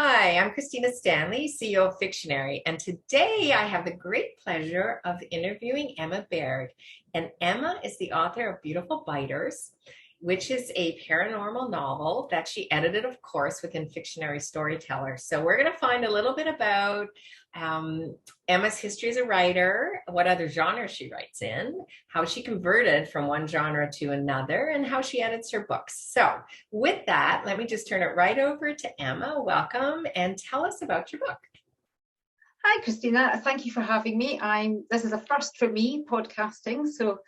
Hi, I'm Christina Stanley, CEO of Fictionary, and today I have the great pleasure of interviewing Emma Baird. And Emma is the author of Beautiful Biters, which is a paranormal novel that she edited, of course, within Fictionary StoryTeller. So we're going to find a little bit about Emma's history as a writer, what other genres she writes in, how she converted from one genre to another, and how she edits her books. So with that, let me just turn it right over to Emma. Welcome, and tell us about your book. Hi, Christina. Thank you for having me. This is a first for me, podcasting, so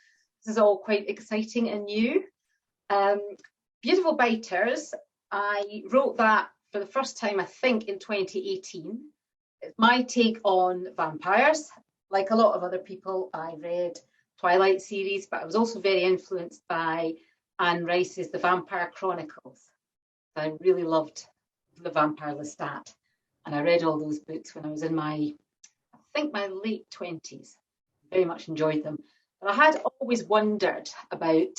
this is all quite exciting and new. Beautiful Biters, I wrote that for the first time, I think, in 2018. It's my take on vampires. Like a lot of other people, I read Twilight series, but I was also very influenced by Anne Rice's The Vampire Chronicles. I really loved The Vampire Lestat, and I read all those books when I was in my late 20s. Very much enjoyed them. But I had always wondered about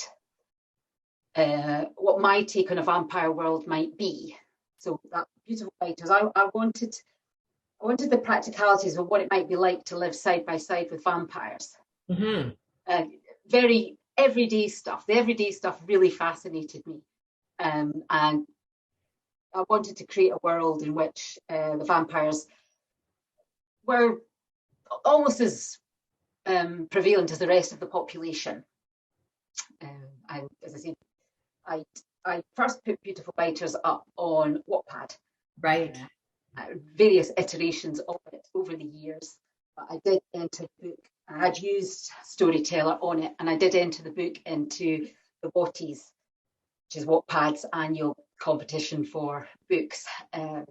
what my take on a vampire world might be. So that Beautiful Biters, I wanted the practicalities of what it might be like to live side by side with vampires. Mm-hmm. Very everyday stuff. The everyday stuff really fascinated me. And I wanted to create a world in which the vampires were almost as prevalent as the rest of the population. And as I said, I first put Beautiful Biters up on Wattpad. Right. Various iterations of it over the years. But I did enter the book. I had used StoryTeller on it, and I did enter the book into the WATTYS, which is Wattpad's annual competition for books in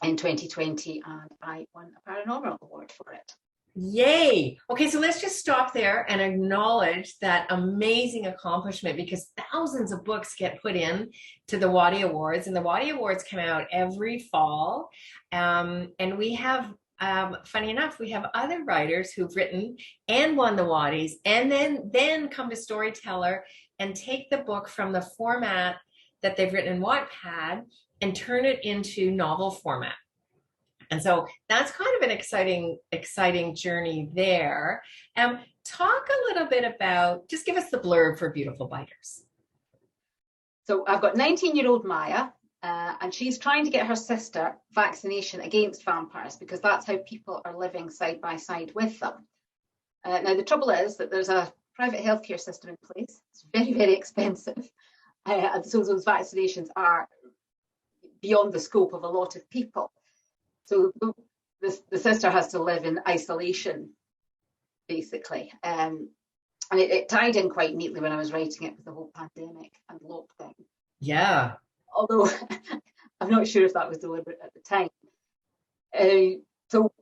2020, and I won a paranormal award for it. Yay. Okay, so let's just stop there and acknowledge that amazing accomplishment, because thousands of books get put in to the Wadi Awards, and the Wadi Awards come out every fall. And we have, funny enough, we have other writers who've written and won the Waddies, and then come to StoryTeller and take the book from the format that they've written in Wattpad and turn it into novel format. And so that's kind of an exciting journey there. Talk a little bit about, just give us the blurb for Beautiful Biters. So I've got 19-year-old Maya, and she's trying to get her sister vaccination against vampires, because that's how people are living side by side with them. Now, the trouble is that there's a private healthcare system in place. It's very, very expensive. And so those vaccinations are beyond the scope of a lot of people. So the sister has to live in isolation, basically. And it tied in quite neatly when I was writing it with the whole pandemic and lockdown. Yeah. Although I'm not sure if that was deliberate at the time. So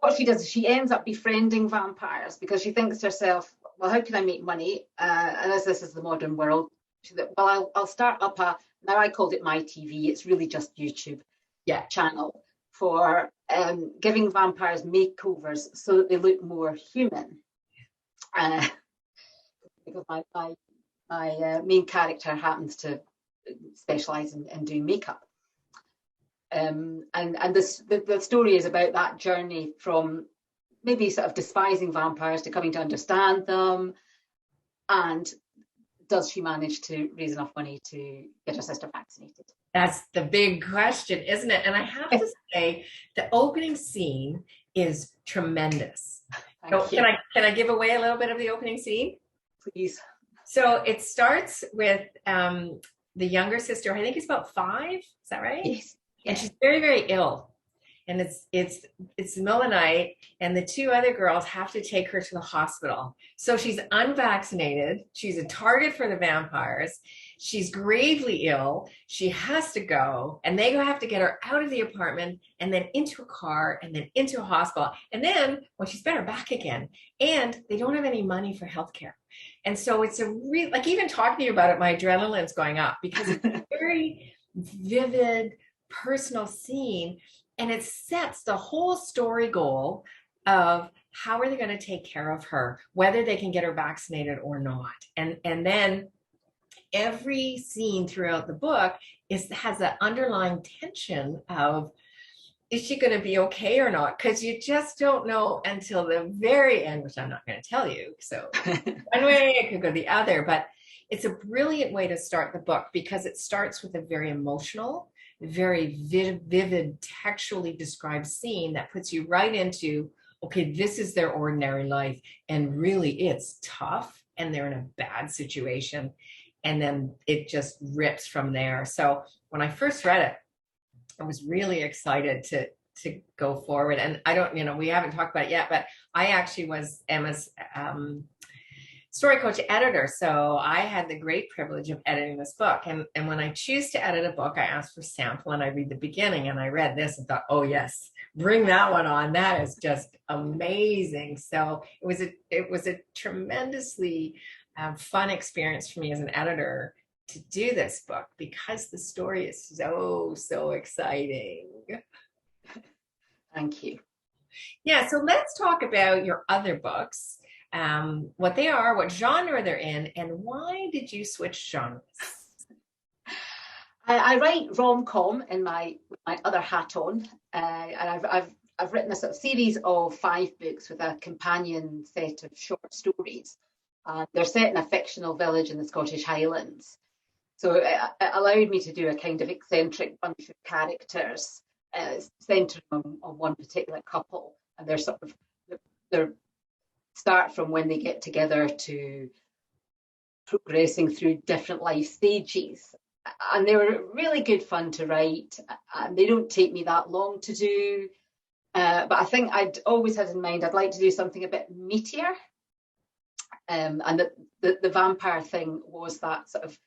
what she does is she ends up befriending vampires because she thinks to herself, well, how can I make money? And as this is the modern world, she thought, well, I'll start up now I called it My TV. It's really just YouTube channel for giving vampires makeovers so that they look more human. Because my main character happens to specialise in doing makeup. And the story is about that journey from maybe sort of despising vampires to coming to understand them. And does she manage to raise enough money to get her sister vaccinated? That's the big question, isn't it? And I have to say, the opening scene is tremendous. So can I give away a little bit of the opening scene? Please. So it starts with the younger sister. I think it's about 5. Is that right? Yes. And she's very, very ill. And it's the middle of the night, and the 2 other girls have to take her to the hospital. So she's unvaccinated. She's a target for the vampires. She's gravely ill. She has to go, and they have to get her out of the apartment and then into a car and then into a hospital. And then when she's better, back again. And they don't have any money for healthcare. And so it's a real, like, even talking to you about it, my adrenaline's going up because it's a very vivid, personal scene. And it sets the whole story goal of how are they going to take care of her, whether they can get her vaccinated or not. And then every scene throughout the book has that underlying tension of, is she going to be okay or not? Because you just don't know until the very end, which I'm not going to tell you. So one way, it could go the other. But it's a brilliant way to start the book because it starts with a very emotional, very vivid, textually described scene that puts you right into, okay, this is their ordinary life. And really, it's tough and they're in a bad situation. And then it just rips from there. So when I first read it, I was really excited to go forward. And I don't, we haven't talked about it yet, but I actually was Emma's story coach editor. So I had the great privilege of editing this book. And when I choose to edit a book, I ask for sample and I read the beginning, and I read this and thought, oh yes, bring that one on. That is just amazing. So it was a tremendously fun experience for me as an editor to do this book because the story is so exciting. Thank you. Yeah, so let's talk about your other books, what they are, what genre they're in, and why did you switch genres? I write rom-com in my other hat on, and I've written a sort of series of 5 books with a companion set of short stories. They're set in a fictional village in the Scottish Highlands. So it allowed me to do a kind of eccentric bunch of characters centering on one particular couple, and they're start from when they get together to progressing through different life stages. And they were really good fun to write, and they don't take me that long to do. But I think I'd always had in mind I'd like to do something a bit meatier. And the vampire thing was that sort of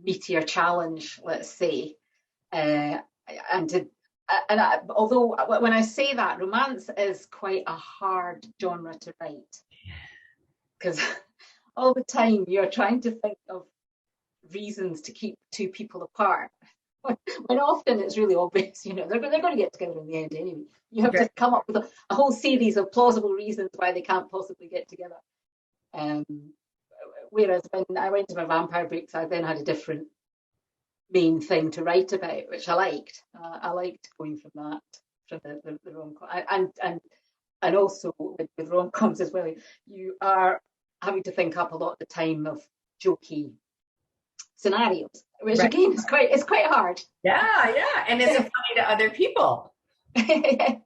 meatier challenge, let's say. Although when I say that, romance is quite a hard genre to write, because all the time you're trying to think of reasons to keep 2 people apart, when often it's really obvious, they're going to get together in the end anyway. You have to come up with a whole series of plausible reasons why they can't possibly get together. Whereas when I went to my vampire books, I then had a different main thing to write about, which I liked. I liked going from that, from the rom-com. And also with rom-coms as well, you are having to think up a lot of the time of jokey scenarios, which again is quite hard. Yeah, and it's funny to other people. You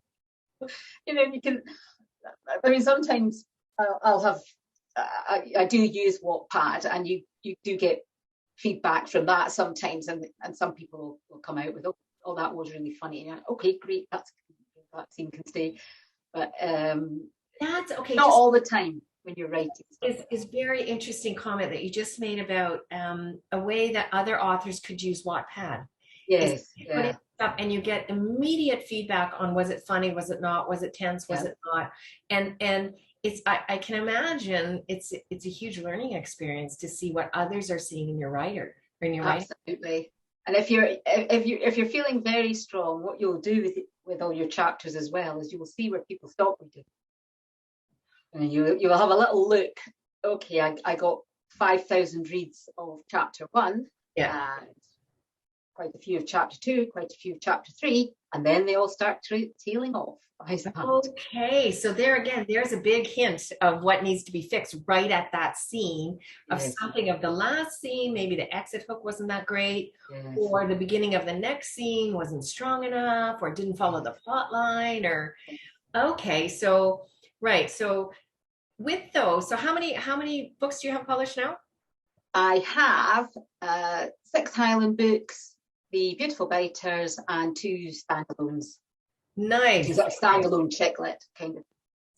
can. I mean, sometimes I'll have. I do use Wattpad, and you do get feedback from that sometimes, and some people will come out with, oh, that was really funny. And okay, great, that scene can stay, but that's okay. Not all the time when you're writing. Is very interesting comment that you just made about a way that other authors could use Wattpad. Yes, put it up and you get immediate feedback on, was it funny, was it not, was it tense, was it not, and it's I can imagine it's a huge learning experience to see what others are seeing in your writer or in your writing. Absolutely. And if you're feeling very strong, what you'll do with all your chapters as well is you will see where people stop reading. And you will have a little look. Okay, I got 5,000 reads of chapter 1. Yeah. Quite a few of chapter 2, quite a few of chapter 3, and then they all start tailing off. Okay, so there's a big hint of what needs to be fixed right at that scene of something of the last scene. Maybe the exit hook wasn't that great, or the beginning of the next scene wasn't strong enough, or didn't follow the plot line, or okay, so right. So with those, so how many books do you have published now? I have 6 Highland books, the Beautiful Biters, and 2 standalones. Nice. Is that a standalone chicklet kind of?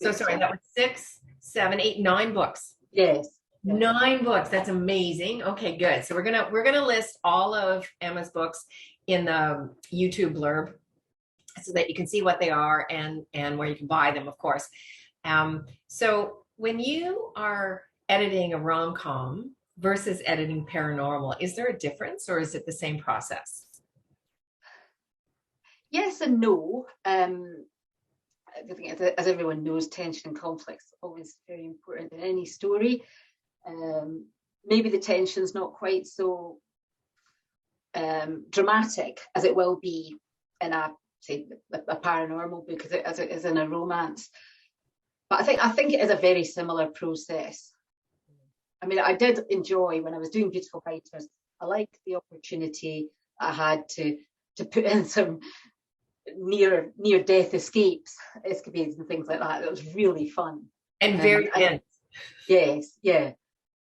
So sorry, that was 6, 7, 8, 9 books. Yes. 9 books. That's amazing. Okay, good. So we're gonna list all of Emma's books in the YouTube blurb so that you can see what they are and where you can buy them, of course. So when you are editing a rom-com versus editing paranormal, is there a difference or is it the same process? Yes and no. I think, as everyone knows, tension and conflict is always very important in any story. maybe the tension's not quite so dramatic as it will be in a paranormal book as it is in a romance. But I think it is a very similar process. I mean, I did enjoy when I was doing Beautiful Writers. I liked the opportunity I had to put in some near death escapes, escapades, and things like that. It was really fun and very intense. Yes, yeah,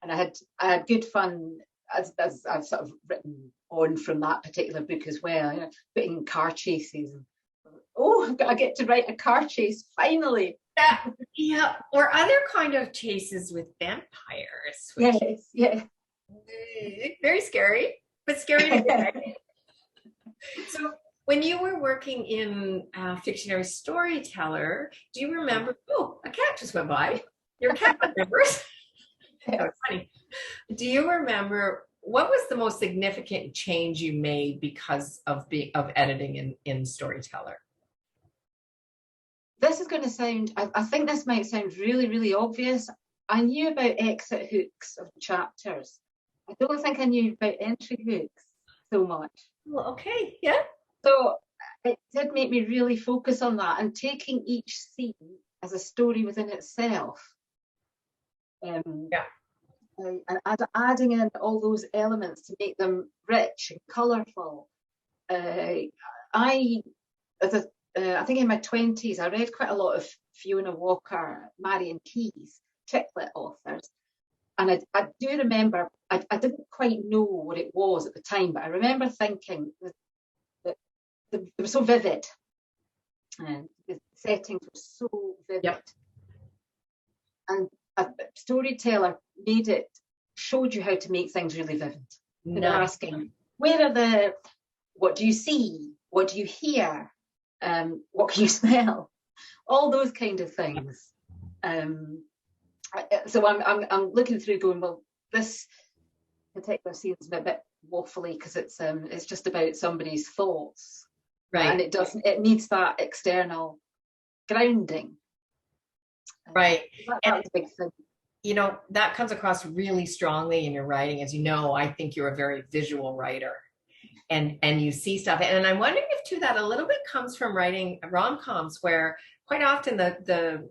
and I had good fun as I've sort of written on from that particular book as well. You know, putting car chases. Oh, I get to write a car chase finally. Yeah, or other kind of chases with vampires. Yes, yeah. Very scary, but scary to get. So when you were working in fictionary storyteller, do you remember, oh, a cat just went by. Your cat remembers. That was funny. Do you remember what was the most significant change you made because of editing in Storyteller? This is going to sound, I think this might sound really, really obvious. I knew about exit hooks of chapters. I don't think I knew about entry hooks so much. Well, okay, yeah. So it did make me really focus on that and taking each scene as a story within itself. Yeah. And adding in all those elements to make them rich and colourful. I think in my 20s, I read quite a lot of Fiona Walker, Marion Keyes, chick lit authors. And I do remember, I didn't quite know what it was at the time, but I remember thinking that they were so vivid. And the settings were so vivid. Yep. And a storyteller showed you how to make things really vivid. Nice. They're asking, what do you see? What do you hear? What can you smell? All those kind of things. So I'm looking through going, well, this particular scene is a bit waffly because it's just about somebody's thoughts. Right. And it needs that external grounding. Right. That was a big thing. You know, that comes across really strongly in your writing. As you know, I think you're a very visual writer. And you see stuff. And I'm wondering if too that a little bit comes from writing rom-coms, where quite often the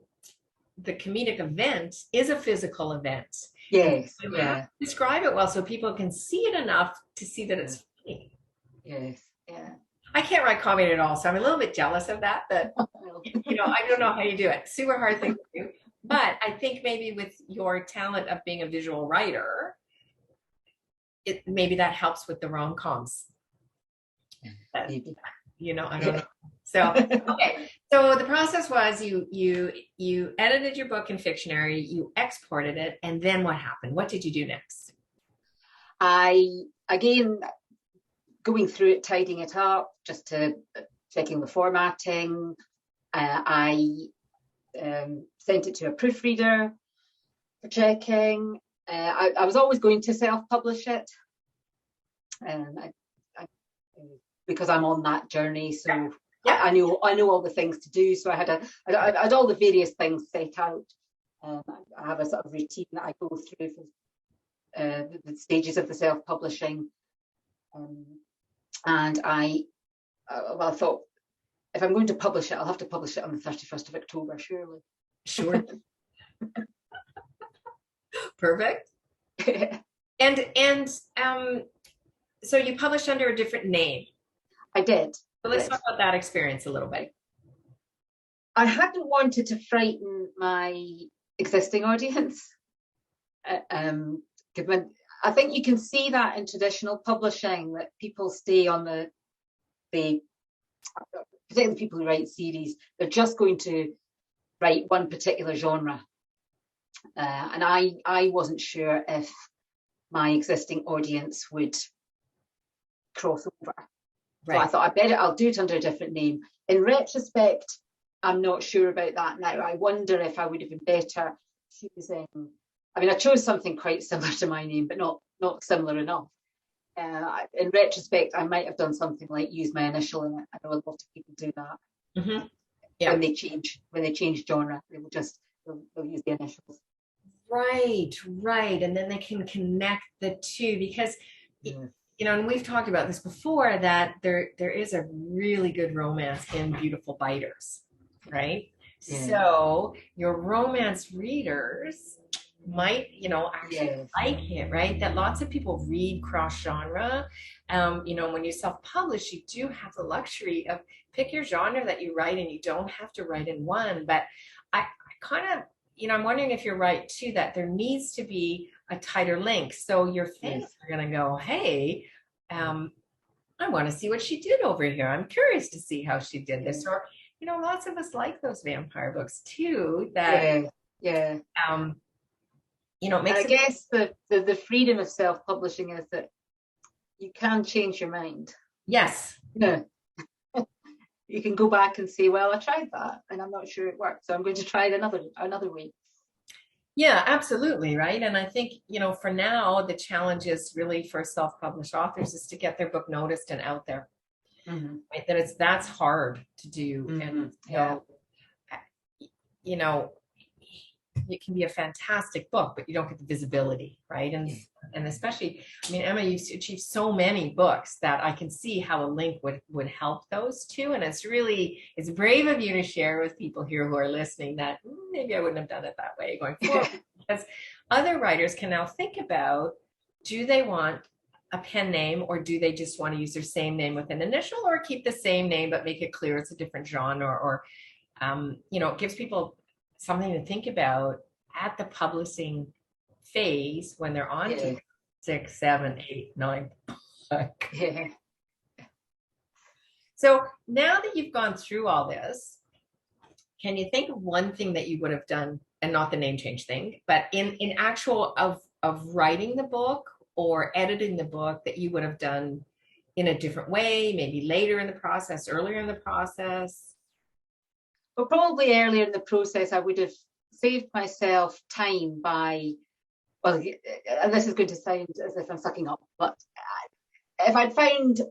comedic event is a physical event. Yes. You have to describe it well so people can see it enough to see that it's funny. Yes. Yeah. I can't write comedy at all, so I'm a little bit jealous of that. But you know, I don't know how you do it. Super hard thing to do. But I think maybe with your talent of being a visual writer, maybe that helps with the rom-coms. You know, I don't know. So okay. So the process was you edited your book in Fictionary, you exported it, and then what happened? What did you do next? Again, going through it, tidying it up, just to checking the formatting. I sent it to a proofreader for checking. I was always going to self-publish it. Because I'm on that journey, so yeah. I know all the things to do. So I had all the various things set out. I have a sort of routine that I go through for the stages of the self-publishing. And I thought, if I'm going to publish it, I'll have to publish it on the 31st of October, surely. Sure. Perfect. And so you published under a different name. I did. So let's talk about that experience a little bit. I hadn't wanted to frighten my existing audience. I think you can see that in traditional publishing, that people stay on particularly people who write series, they're just going to write one particular genre. And I wasn't sure if my existing audience would cross over. Right. So I thought I'll do it under a different name. In retrospect, I'm not sure about that now. I wonder if I would have been better choosing. I mean, I chose something quite similar to my name, but not similar enough. In retrospect, I might have done something like use my initial in it. I know a lot of people do that. Mm-hmm. Yeah. When they change genre, they'll use the initials. Right. And then they can connect the two because, and we've talked about this before, that there is a really good romance in Beautiful Biters, right? So your romance readers might, actually like it, right? That lots of people read cross genre. When you self-publish, you do have the luxury of pick your genre that you write, and you don't have to write in one. But I kind of, I'm wondering if you're right too, that there needs to be a tighter link. So your fans are going to go, hey, I want to see what she did over here. I'm curious to see how she did this. Or, lots of us like those vampire books too, that, it makes I guess the freedom of self-publishing is that you can change your mind. Yes. You can go back and say, well, I tried that and I'm not sure it worked, so I'm going to try it another way. Yeah, absolutely. Right. And I think, for now, the challenge is really for self-published authors is to get their book noticed and out there. Right? That's hard to do. And, it can be a fantastic book, but you don't get the visibility, right? And especially, Emma, you've achieved so many books that I can see how a link would help those two. And it's brave of you to share with people here who are listening that maybe I wouldn't have done it that way going forward. Because other writers can now think about, do they want a pen name, or do they just want to use their same name with an initial, or keep the same name but make it clear it's a different genre, or it gives people something to think about at the publishing phase when they're on to 6, 7, 8, 9. So now that you've gone through all this, can you think of one thing that you would have done, and not the name change thing, but in actual of writing the book or editing the book, that you would have done in a different way, maybe later in the process, earlier in the process? Well, probably earlier in the process, I would have saved myself time by, and this is going to sound as if I'm sucking up, but if I'd found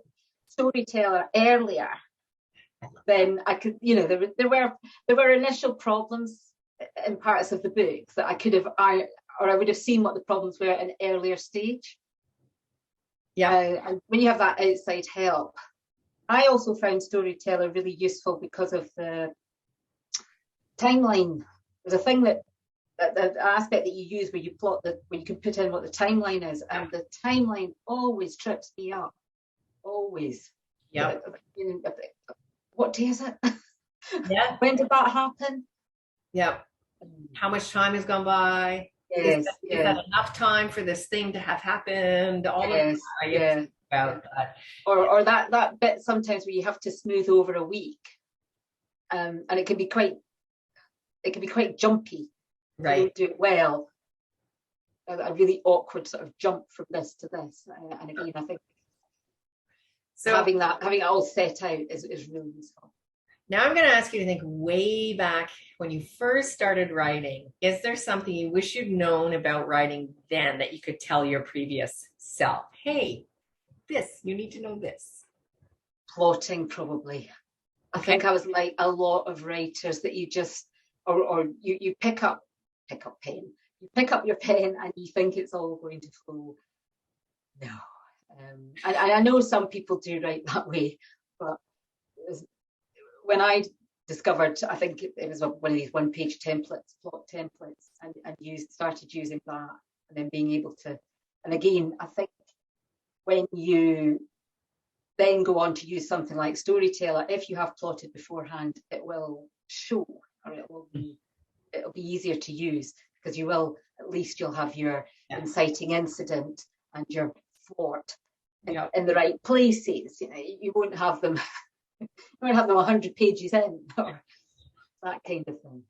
StoryTeller earlier, then I could, there were initial problems in parts of the book that I could have, I would have seen what the problems were at an earlier stage. And when you have that outside help, I also found StoryTeller really useful because of the timeline. There's a thing that the aspect that you use where you plot where you can put in what the timeline is, and the timeline always trips me up. Always. What day is it? When did that happen? How much time has gone by? Is that enough time for this thing to have happened? All of that. About that. Or that bit sometimes where you have to smooth over a week, and it can be quite jumpy. Right. You don't do it well. A really awkward sort of jump from this to this, and again, I think so having it all set out is really useful. Now I'm going to ask you to think way back when you first started writing. Is there something you wish you'd known about writing then that you could tell your previous self? Hey, you need to know this. Plotting, probably. I think I was like a lot of writers that you just, or you pick up pen. You pick up your pen and you think it's all going to flow. No. And I know some people do write that way, but when I discovered, I think it was one of these one-page templates, plot templates, and started using that, and then being able to, and again, I think when you then go on to use something like StoryTeller, if you have plotted beforehand, it will show, or it'll be easier to use, because you'll have your inciting incident and your thwart in the right places. You won't have them. You won't have them 100 pages in, or that kind of thing.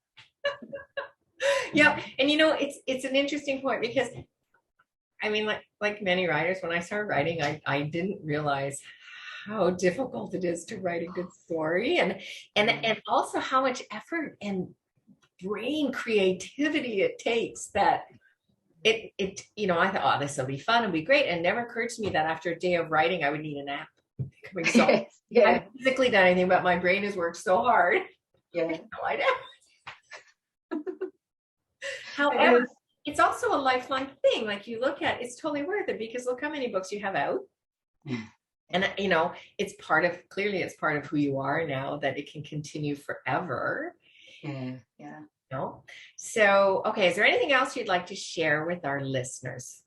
And it's an interesting point, because like many writers, when I started writing, I didn't realize how difficult it is to write a good story, and also how much effort and brain creativity it takes. That I thought, this will be fun and be great, and it never occurred to me that after a day of writing I would need a nap. So I haven't physically done anything, but my brain has worked so hard. However, it's also a lifelong thing. Like you look at, it's totally worth it because look how many books you have out. And it's clearly it's part of who you are now, that it can continue forever. Yeah. So, okay, is there anything else you'd like to share with our listeners?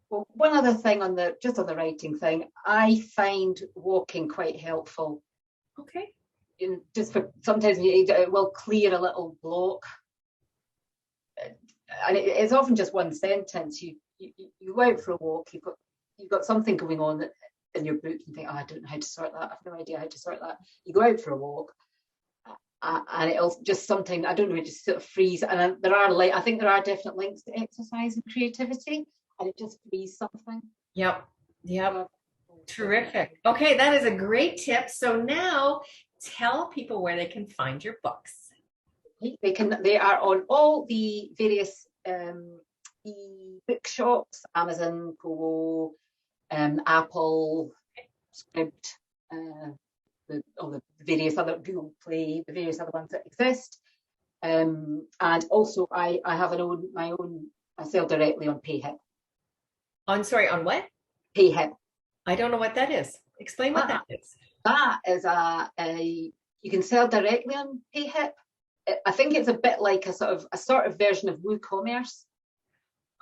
Well, one other thing on the writing thing, I find walking quite helpful. Okay. Just for sometimes it will clear a little block, and it's often just one sentence. You go out for a walk, you've got something going on in your book. You think, oh, I don't know how to sort that. I have no idea how to sort that. You go out for a walk, and it'll just sometimes, I don't know, just sort of freeze. And I think there are definite links to exercise and creativity, and it just frees something. Yep. Terrific. Okay, that is a great tip. So now tell people where they can find your books. They are on all the various e-bookshops, Amazon, Kobo, Apple, Scribd, all the various other, Google Play, the various other ones that exist. And also I have my own, I sell directly on PayHip. On what? PayHip. I don't know what that is. Explain what that is. That is you can sell directly on PayHip. I think it's a bit like a sort of version of WooCommerce.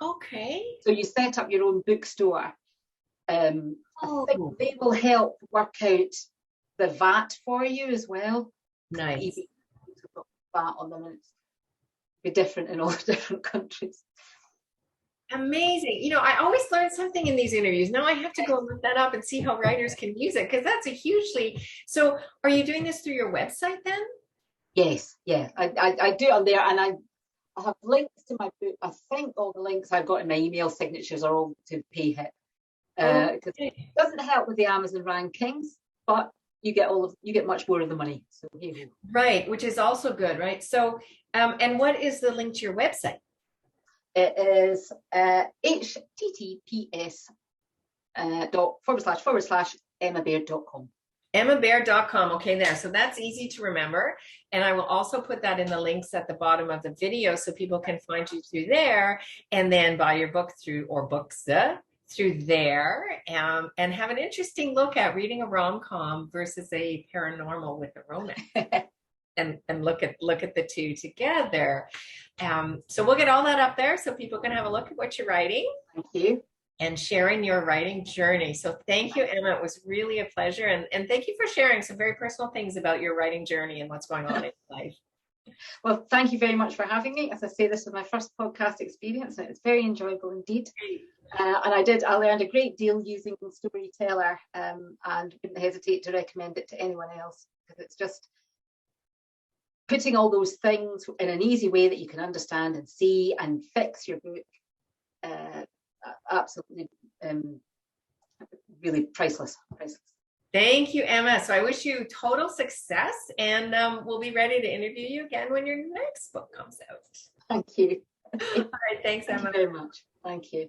Okay. So you set up your own bookstore. I think they will help work out the VAT for you as well. Nice. VAT on them, and it's be different in all the different countries. Amazing. I always learn something in these interviews. Now I have to go and look that up and see how writers can use it, because that's so are you doing this through your website then? Yes, yeah. I do it on there, and I have links to my book. I think all the links I've got in my email signatures are all to PayHip. Because it doesn't help with the Amazon rankings, but you get much more of the money. So here you go. Right, which is also good, right? So and what is the link to your website? It is https //emmabaird.com. emmabaird.com. Okay, there. So that's easy to remember. And I will also put that in the links at the bottom of the video so people can find you through there and then buy your book through there and have an interesting look at reading a rom-com versus a paranormal with a romance. And look at the two together. So we'll get all that up there so people can have a look at what you're writing. Thank you. And sharing your writing journey. So thank you, Emma. It was really a pleasure. And thank you for sharing some very personal things about your writing journey and what's going on in your life. Well, thank you very much for having me. As I say, this was my first podcast experience, and it's very enjoyable indeed. And I learned a great deal using StoryTeller, and wouldn't hesitate to recommend it to anyone else, because it's just putting all those things in an easy way that you can understand and see and fix your book. Absolutely, really priceless. Thank you, Emma. So I wish you total success, and we'll be ready to interview you again when your next book comes out. Thank you. All right, thanks, Emma. Thank you very much. Thank you.